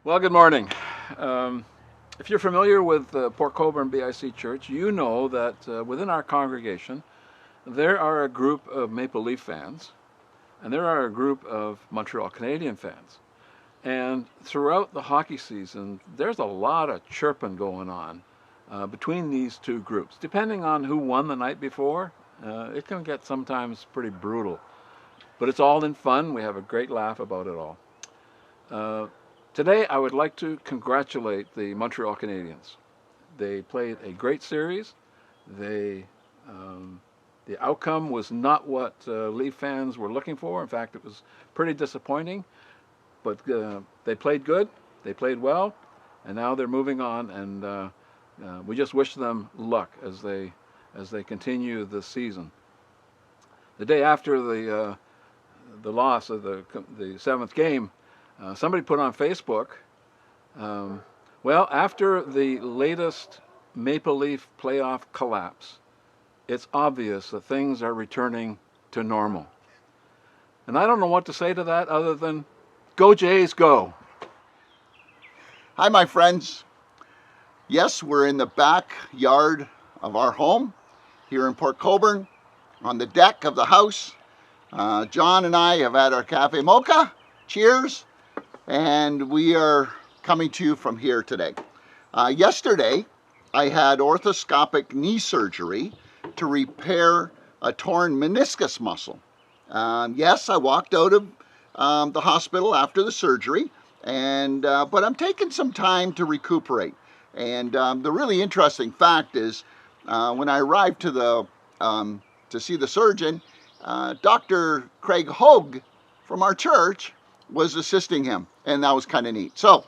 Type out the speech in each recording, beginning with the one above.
Well, good morning. Um, if you're familiar with Port Colborne BIC Church, you know that within our congregation, there are a group of Maple Leaf fans, and there are a group of Montreal Canadian fans. And throughout the hockey season, there's a lot of chirping going on between these two groups. Depending on who won the night before, it can get sometimes pretty brutal. But it's all in fun. We have a great laugh about it all. Uh, Today, I would like to congratulate the Montreal Canadiens. They played a great series. They, um, the outcome was not what Leaf fans were looking for. In fact, it was pretty disappointing. But they played good. They played well, and now they're moving on. And we just wish them luck as they continue the season. The day after the loss of the seventh game, somebody put on Facebook, um, well, after the latest Maple Leaf playoff collapse, it's obvious that things are returning to normal. And I don't know what to say to that other than go Jays, go. Hi, my friends. Yes, we're in the backyard of our home here in Port Colborne on the deck of the house. John and I have had our Cafe Mocha. Cheers. And we are coming to you from here today. Yesterday, I had orthoscopic knee surgery to repair a torn meniscus muscle. Yes, I walked out of the hospital after the surgery, but I'm taking some time to recuperate. And the really interesting fact is, when I arrived to see the surgeon, Dr. Craig Hogue from our church was assisting him, and that was kind of neat. So,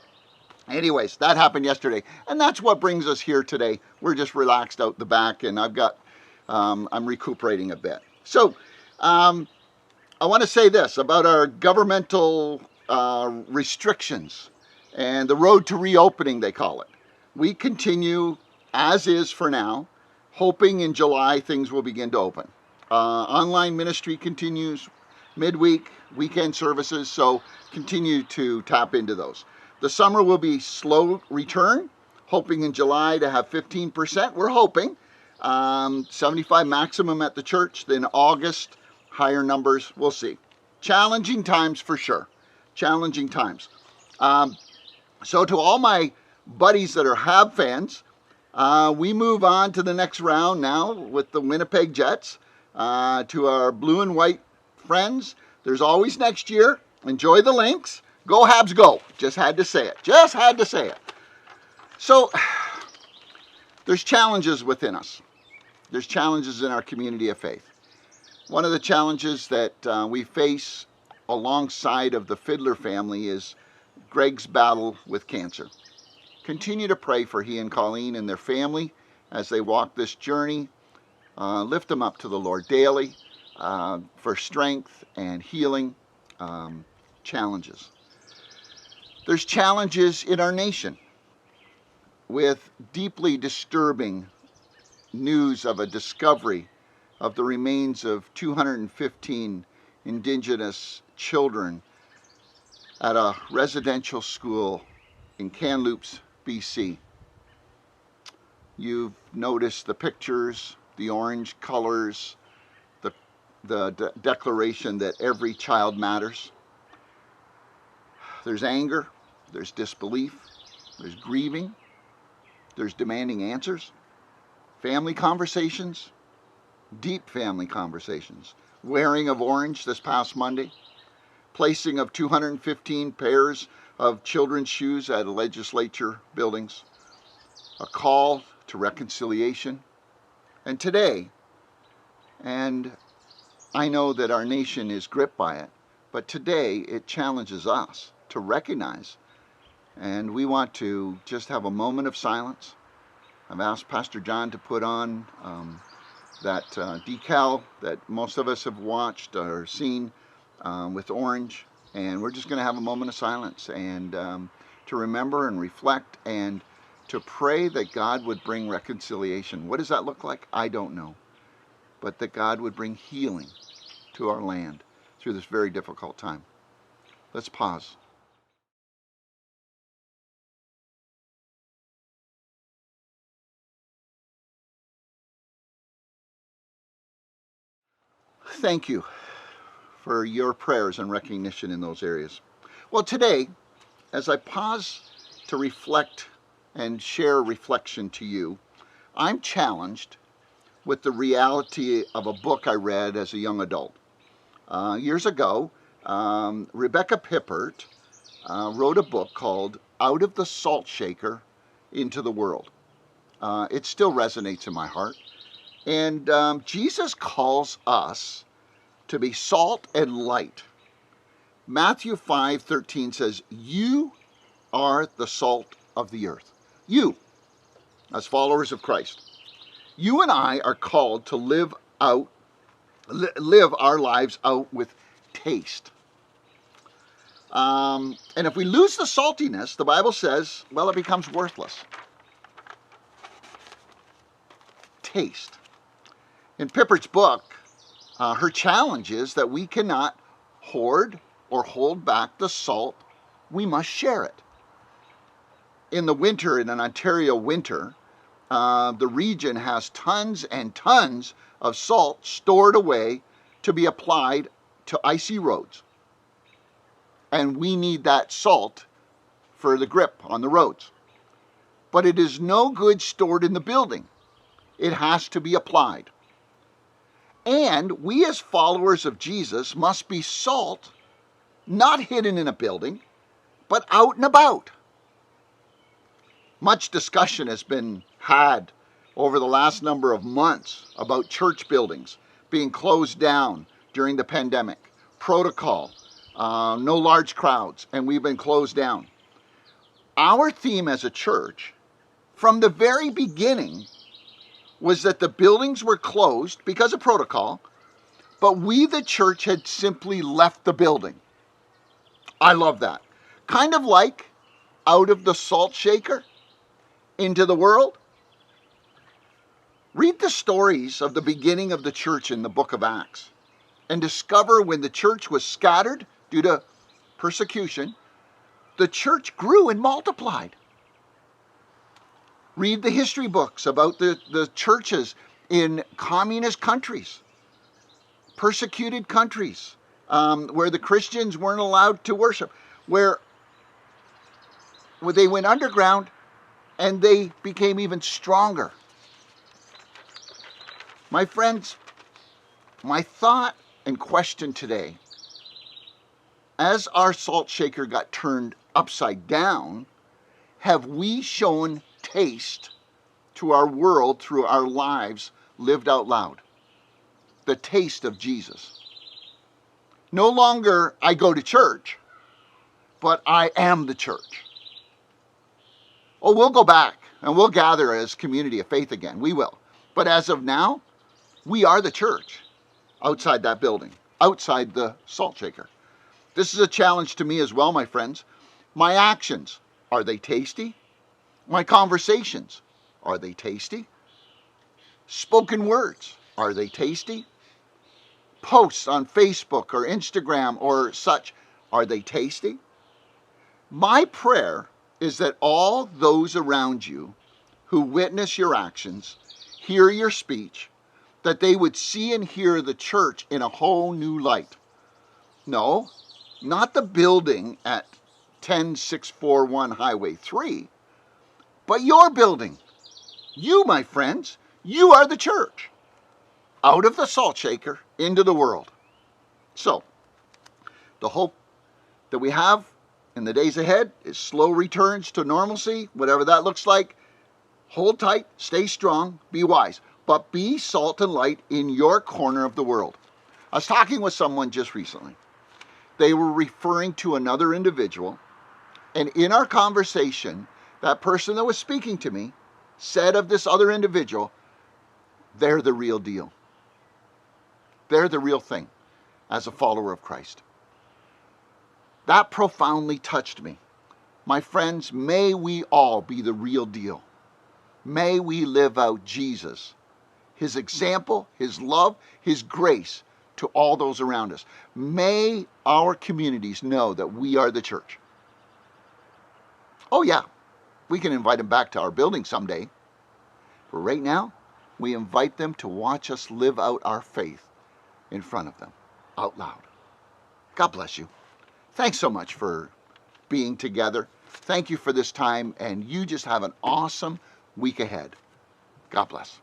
anyways, that happened yesterday, and that's what brings us here today. We're just relaxed out the back, and I'm recuperating a bit. So, I want to say this about our governmental restrictions and the road to reopening, they call it. We continue as is for now, hoping in July things will begin to open. Online ministry continues midweek, weekend services, so continue to tap into those. The summer will be slow return, hoping in July to have 15%. We're hoping 75 maximum at the church, then August, higher numbers, we'll see. Challenging times for sure. Challenging times. So to all my buddies that are Hab fans, we move on to the next round now with the Winnipeg Jets. To our blue and white friends, there's always next year. Enjoy the Lynx. Go Habs, go. Just had to say it. Just had to say it. So there's challenges within us. There's challenges in our community of faith. One of the challenges that we face alongside of the Fiddler family is Greg's battle with cancer. Continue to pray for he and Colleen and their family as they walk this journey. Lift them up to the Lord daily for strength and healing. Challenges. There's challenges in our nation with deeply disturbing news of a discovery of the remains of 215 Indigenous children at a residential school in Kamloops, BC. You've noticed the pictures, the orange colors, the declaration that every child matters. There's anger, there's disbelief, there's grieving, there's demanding answers, family conversations, deep family conversations, wearing of orange this past Monday, placing of 215 pairs of children's shoes at legislature buildings, a call to reconciliation, and today, and I know that our nation is gripped by it, but today it challenges us to recognize, and we want to just have a moment of silence. I've asked Pastor John to put on that decal that most of us have watched or seen with orange, and we're just going to have a moment of silence and to remember and reflect and to pray that God would bring reconciliation. What does that look like? I don't know, but that God would bring healing to our land through this very difficult time. Let's pause. thank you for your prayers and recognition in those areas. Well, today, as I pause to reflect and share reflection to you, I'm challenged with the reality of a book I read as a young adult. Years ago, Rebecca Pippert wrote a book called Out of the Salt Shaker into the World. It still resonates in my heart. And Jesus calls us to be salt and light. Matthew 5:13 says, "You are the salt of the earth." You, as followers of Christ. You and I are called to live our lives out with taste. And if we lose the saltiness, the Bible says, well, it becomes worthless. Taste. In Pippert's book, her challenge is that we cannot hoard or hold back the salt. We must share it. In the winter, in an Ontario winter, the region has tons and tons of salt stored away to be applied to icy roads. And we need that salt for the grip on the roads. But it is no good stored in the building. It has to be applied. And we as followers of Jesus must be salt, not hidden in a building, but out and about. Much discussion has been had over the last number of months about church buildings being closed down during the pandemic, protocol, no large crowds, and we've been closed down. Our theme as a church, from the very beginning, was that the buildings were closed because of protocol, but we, the church, had simply left the building. I love that. Kind of like out of the salt shaker into the world. Read the stories of the beginning of the church in the book of Acts and discover when the church was scattered due to persecution, the church grew and multiplied. Read the history books about the churches in communist countries, persecuted countries, where the Christians weren't allowed to worship, where they went underground and they became even stronger. My friends, my thought and question today, as our salt shaker got turned upside down, have we shown taste to our world through our lives lived out loud? The taste of Jesus. No longer I go to church, but I am the church. Oh, we'll go back and we'll gather as community of faith again. We will. But as of now, we are the church outside that building, outside the salt shaker. This is a challenge to me as well, my friends. My actions, are they tasty? My conversations, are they tasty? Spoken words, are they tasty? Posts on Facebook or Instagram or such, are they tasty? My prayer is that all those around you who witness your actions, hear your speech, that they would see and hear the church in a whole new light. No, not the building at 10641 Highway 3, but your building. You, my friends, you are the church. Out of the salt shaker into the world. So, the hope that we have in the days ahead is slow returns to normalcy, whatever that looks like. Hold tight, stay strong, be wise, but be salt and light in your corner of the world. I was talking with someone just recently. They were referring to another individual, and in our conversation, that person that was speaking to me said of this other individual, they're the real deal. They're the real thing as a follower of Christ. That profoundly touched me. My friends, may we all be the real deal. May we live out Jesus, His example, His love, His grace to all those around us. May our communities know that we are the church. Oh yeah, we can invite them back to our building someday. For right now, we invite them to watch us live out our faith in front of them, out loud. God bless you. Thanks so much for being together. Thank you for this time, and you just have an awesome week ahead. God bless.